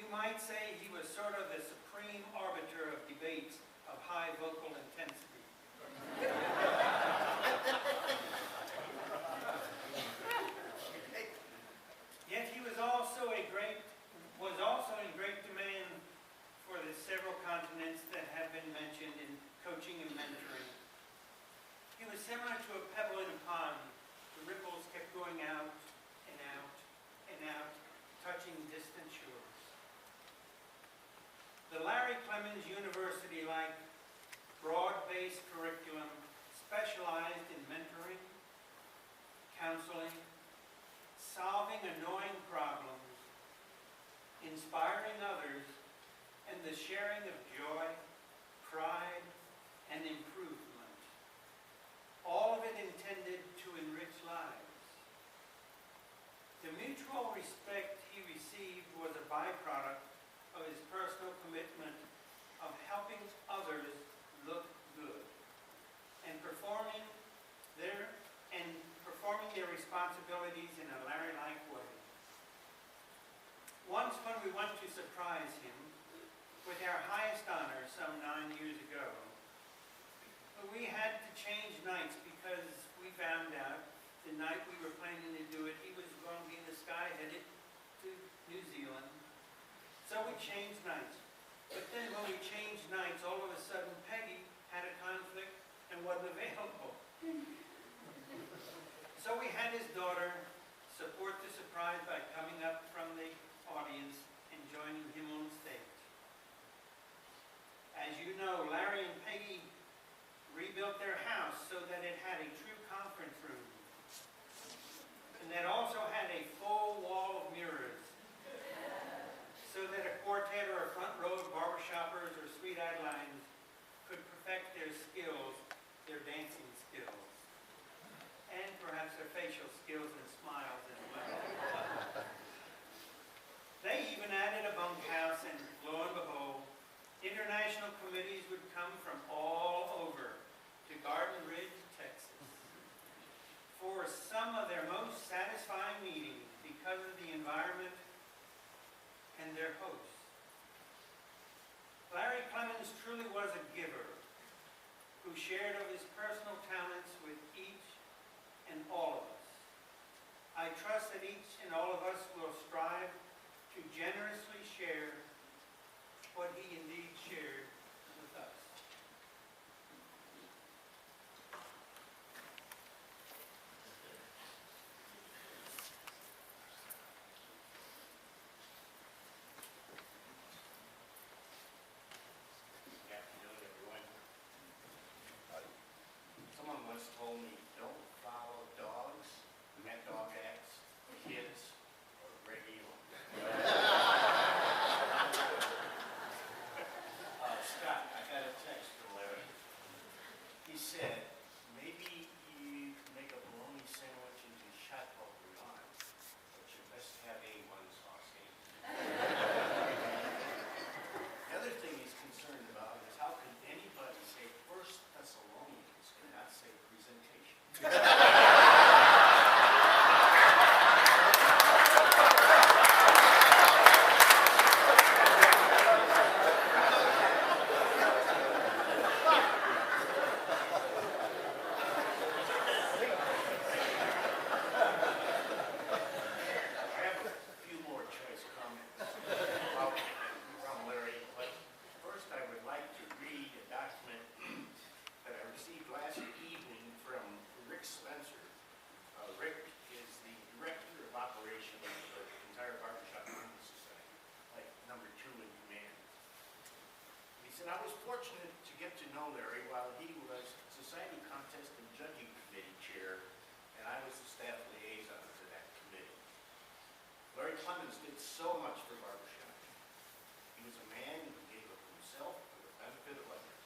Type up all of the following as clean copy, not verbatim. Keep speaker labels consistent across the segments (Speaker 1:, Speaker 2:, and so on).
Speaker 1: You might say he was sort of the supreme arbiter of debates of high vocal intensity. Yet he was also in great demand for the several continents that have been mentioned in coaching and mentoring. He was similar to a pebble in a pond. The ripples kept going out and out and out, touching distant shores. The Larry Clemons University-like broad-based curriculum specialized in mentoring, counseling, solving annoying problems, inspiring others, and the sharing of joy, pride, and improvement. All of it intended to enrich lives. The mutual respect he received was a byproduct of his personal commitment of helping others look good and performing their responsibilities in a Larry-like way. Once when we went to surprise him with our highest honor some 9 years ago, we had to change nights because we found out the night we were planning to do it, he was going to be in the sky headed to New Zealand. So we changed nights. But then when we changed nights, all of a sudden Peggy had a conflict and wasn't available. So we had his daughter support the surprise by coming up from the audience and joining him on stage. As you know, Larry and Peggy rebuilt their house so that it had a true conference room. And that also had a full wall of mirrors, so that a quartet or a front row of barbershoppers or sweet-eyed lions could perfect their skills, their dancing skills, and perhaps their facial skills and smiles as well. They even added a bunkhouse, and lo and behold, international committees would come from all over to Garden Ridge, Texas, for some of their most satisfying meetings because of the environment and their hosts. Larry Clemons truly was a giver who shared of his personal talents with each and all of us. I trust that each and all of us will strive to generously share what he indeed shared with us.
Speaker 2: Good afternoon, everyone. Someone once told me, don't follow dogs, mad dog acts, kids, or Greg Elam. Scott, I got a text from Larry. He said, maybe you make a bologna sandwich into shot called bouillon, but you best have A1 sauce. The other thing he's concerned about is how can anybody say First Thessalonians and not say presentation? And I was fortunate to get to know Larry while he was Society Contest and Judging Committee Chair, and I was the staff liaison to that committee. Larry Clemons did so much for barbershop. He was a man who gave of himself for the benefit of others.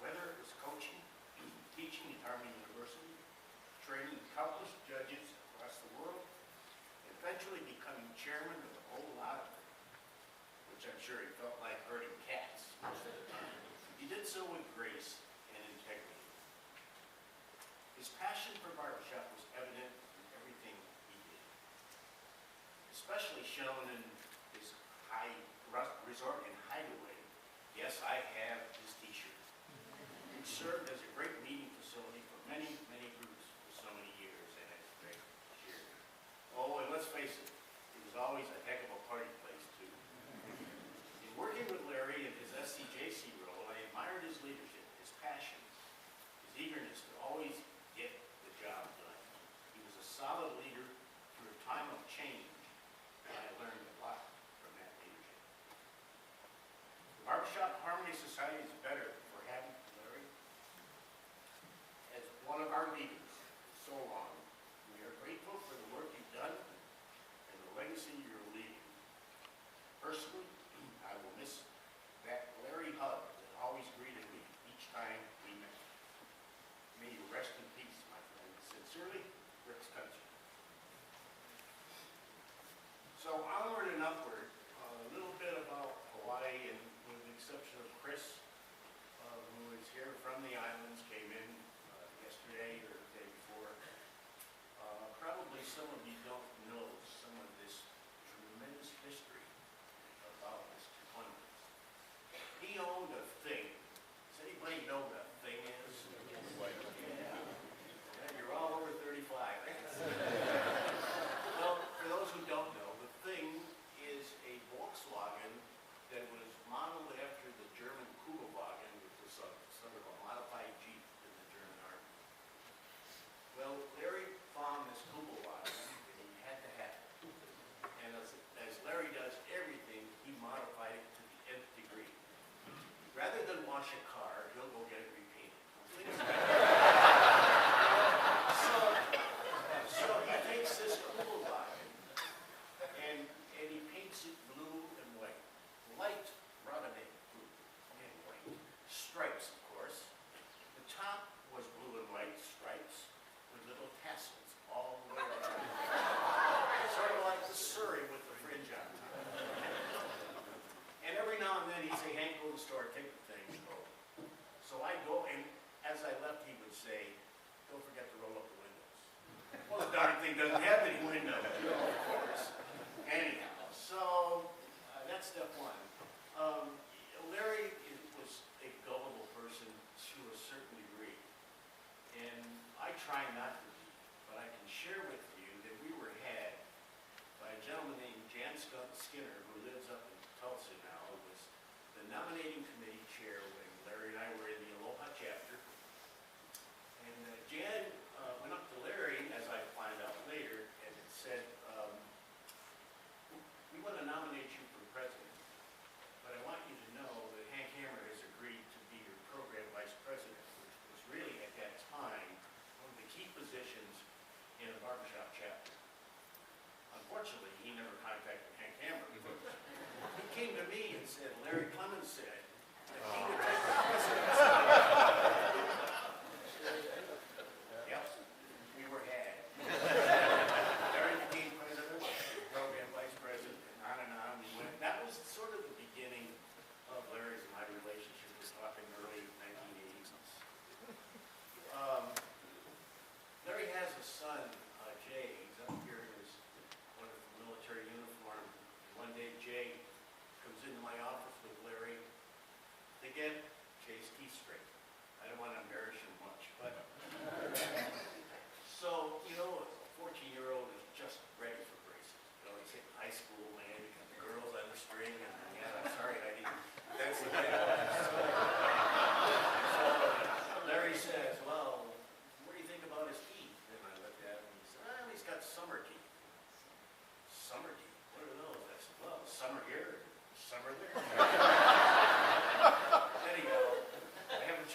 Speaker 2: Whether it was coaching, teaching at Harvard University, training countless judges across the world, and eventually becoming chairman of a whole lot of them, which I'm sure he felt like herding cats most of the time. He did so with grace and integrity. His passion for barbershop was evident in everything he did, especially shown in his resort and hideaway. Yes, I have this t-shirt. It served as a great meeting facility for many, many groups for so many years, and it's a great cheer. Oh, and let's face it, it was always a heck of a party place, too. In working with Larry in his SCJC role, I admired his leadership, his passion, his eagerness to always get the job done. He was a solid leader through a time of change, and I learned a lot from that leadership. The Barbershop Harmony Society is better for having Larry as one of our leaders for so long. We are grateful for the work you've done and the legacy you're leaving. Personally, I will miss that Larry hug that always greeted me each time we met. May you rest in peace, my friend. Sincerely, Rick's Country. So onward and upward, a little bit about Hawaii, and with the exception of Chris, who is here from the islands, came in yesterday or the day before. Probably some of you don't know some of this tremendous history about Mr. Clemens. He owned a thing. Does anybody know what a thing is? Yeah. You're all over 35. I can see. Well, for those who don't know, the thing is a Volkswagen that was modeled after the German Kugelwagen, which was sort of a modified Jeep in the German army. Well, Larry found this Kugelwagen, and he had to have it. And as Larry does everything, he modified it to the nth degree. Rather than wash a car, he'll go get it repainted. So he takes this Kugelwagen and he paints it blue and white. Light rubber-knit blue and white. Stripes, of course. The top was blue and white stripes with little tassels all the way around. Sort of like the Surrey with the fringe on top. And every now and then he'd say, Hank, go to the store, take the thing, go. So I go, and as I left, he would say, don't forget to roll up the windows. Well, the darn thing doesn't have any windows, of course. Anyhow, so that's step one. Larry was a gullible person to a certain degree, and I try not to be, but I can share with you that we were had by a gentleman named Jan Skinner, who lives up in Tulsa now, who was the nominating committee chair when Larry and I were in the Aloha chapter. And Jan went up to Larry, as I find out later, and said, we want to nominate you for president, but I want you to know that Hank Hammer has agreed to be your program vice president, which was really, at that time, one of the key positions in a barbershop chapter. Unfortunately, he never contacted Hank Hammer. He came to me and said, Larry Clemons said that he would take the presidency. Yep, we were had. Larry became president, program vice president, and on we went. That was sort of the beginning of Larry's and my relationship. We're talking early 1980s. Larry has a son, Jay. He's up here in his wonderful military uniform. One day, Jay comes into my office with Larry. They get Jay's teeth straight. I don't want to embarrass him much, but so, you know, a 14-year-old is just ready for braces. You know, he's in high school, man. You got the girls on the string, and yeah, I'm sorry, I didn't. That's the way it was. So Larry says, well, what do you think about his teeth? And I looked at him and he said, well, he's got summer teeth. Summer teeth? What are those? I said, well, summer here, summer there. Anyhow, I haven't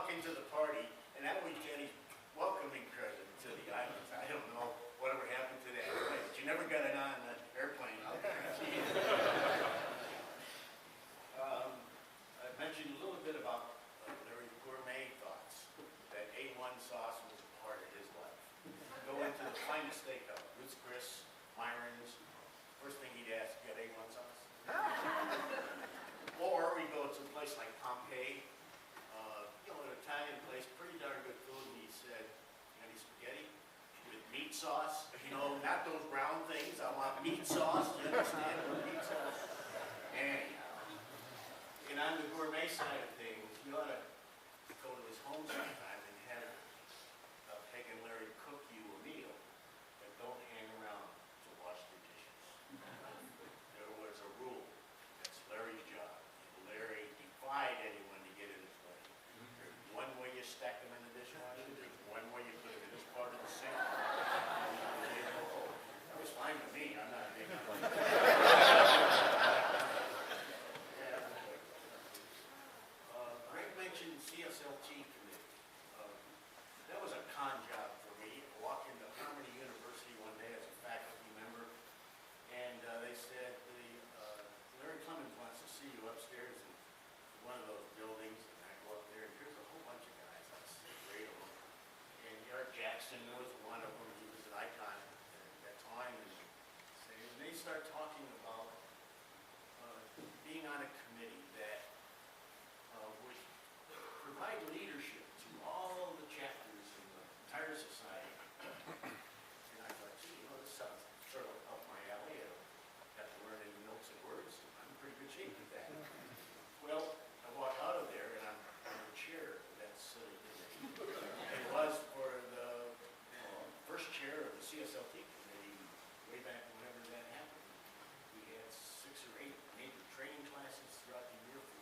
Speaker 2: walk into the party, and that was Jenny's welcoming present to the islands. I don't know whatever happened to that plane, but you never got it on the airplane. I'll guarantee you. I mentioned a little bit about Larry's gourmet thoughts, that A1 sauce was a part of his life. Go into the finest steakhouse, Ruth's Chris, Myron's. First thing he'd ask, you got A1 sauce? Or we go to a place like Pompeii, an Italian place, pretty darn good food, and he said, you got any spaghetti with meat sauce? Not those brown things, I want meat sauce, you understand what meat sauce? Anyhow, and on the gourmet side of things, you ought to go to his home sometime and have Peg and Larry cook you a meal, but don't hang around to wash the dishes. There was a rule. That's Larry's job. Larry defied anyone to get in his way. There's one way you stack them in the dishwasher, there's one way you put them in this part of the sink. That was fine with me. I'm not a big Greg mentioned CSLT committee. That was a con job for me. I walked into Harmony University one day as a faculty member, and they said, Larry Clemons wants to see you upstairs in one of those buildings. And I go up there, and here's a whole bunch of guys. That's great of them. And Art Jackson was one of them. He was an icon at that time. And they start talking about being on a committee that would provide leadership to all the chapters in the entire society. And I thought, gee, this sounds sort of up my alley. I got to learn any notes and words. I'm in pretty good shape with that. Well, I walk out of there, and I'm in the chair of that silly committee. It was for the first chair of the CSLT committee way back whenever that happened. We had 6 or 8 major training classes throughout the year for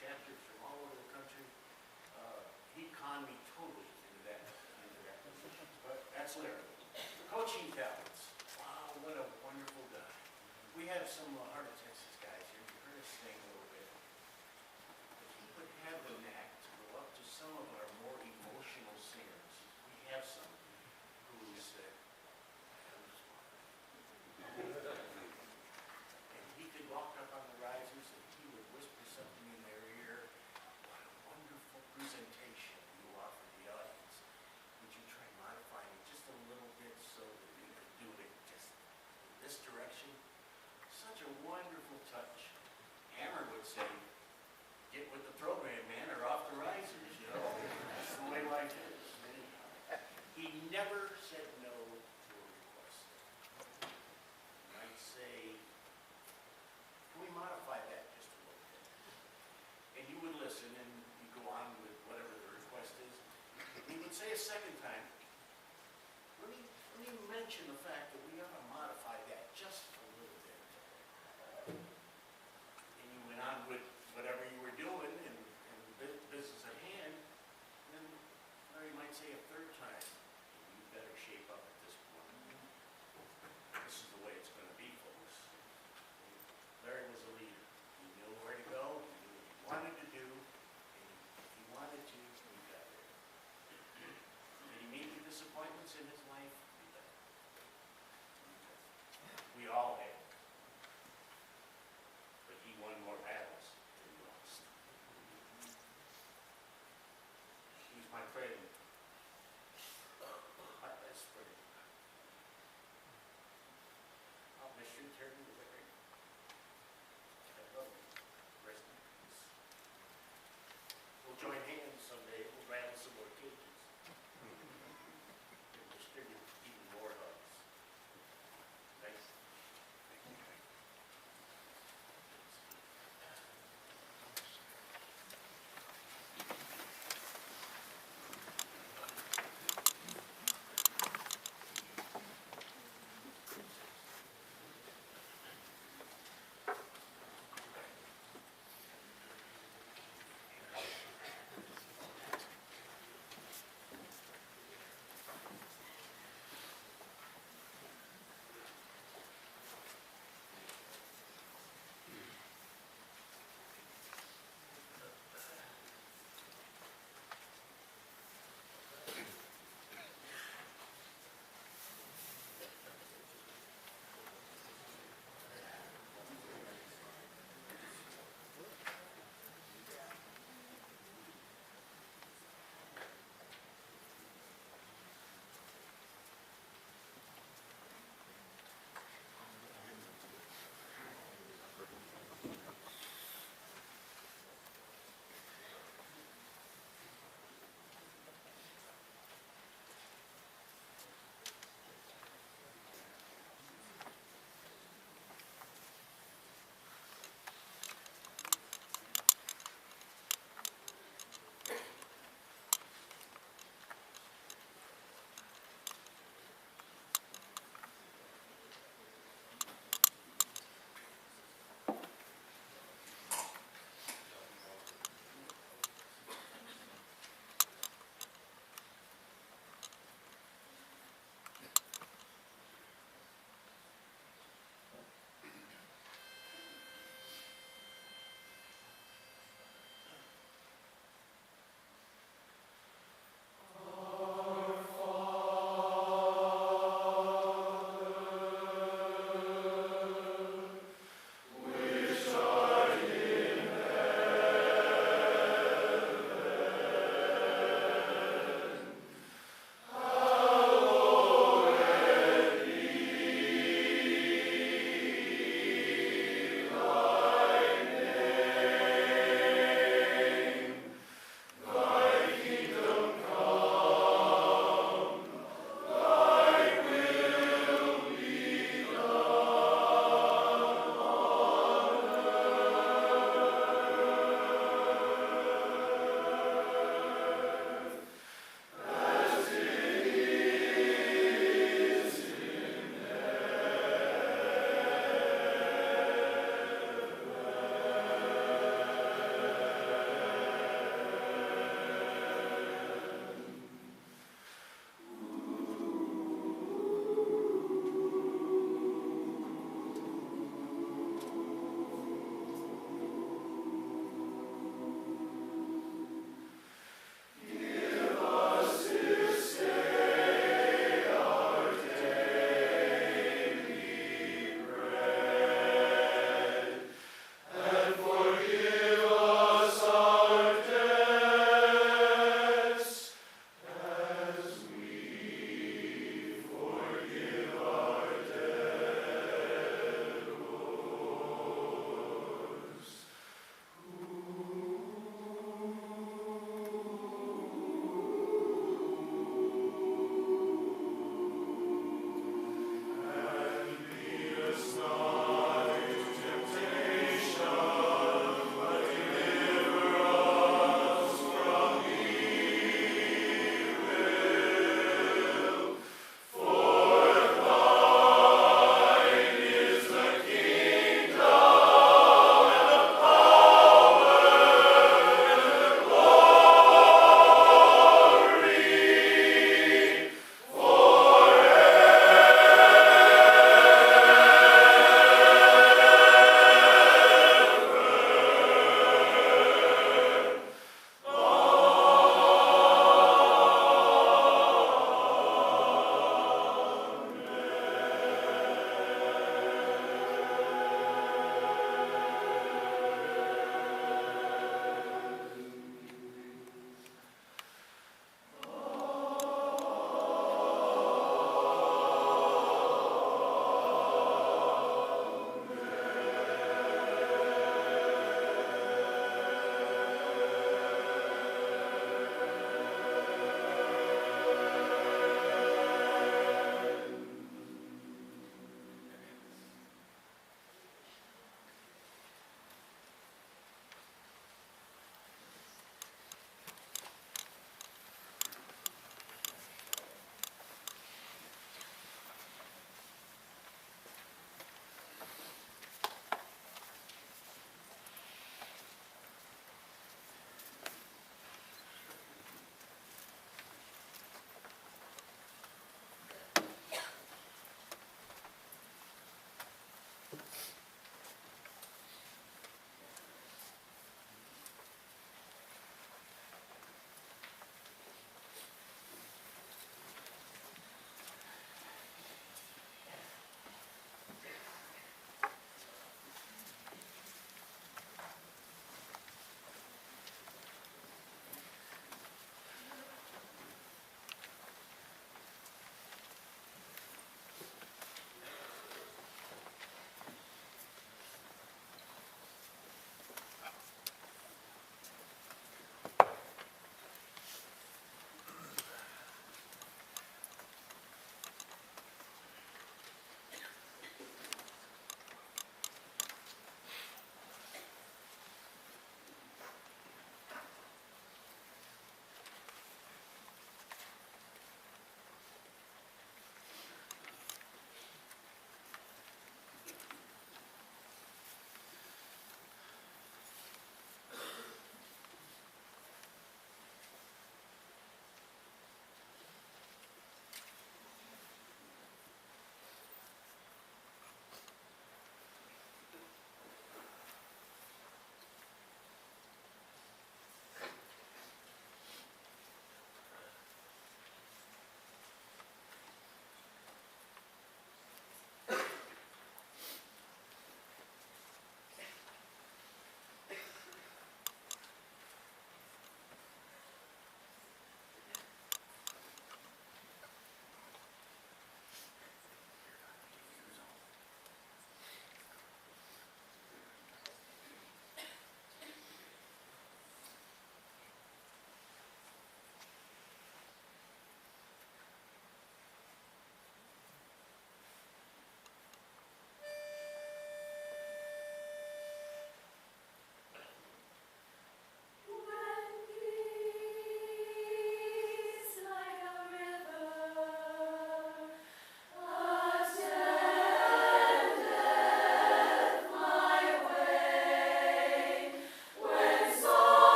Speaker 2: chapters from all over the country. He conned me totally into that position. But that's Larry. Coaching talents. Wow, what a wonderful guy. We have some Heart of Texas guys here. You heard us sing a little bit. But he would have the knack to go up to some of our more emotional singers. We have some who said, and he could walk up on the risers and he would whisper something in their ear. What a wonderful presentation you offer the audience. Would you try modifying it just a little bit so that you could do it just in this direction? Such a wonderful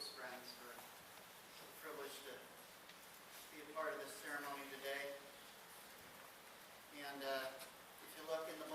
Speaker 3: closest friends for the privilege to be a part of this ceremony today. And if you look in the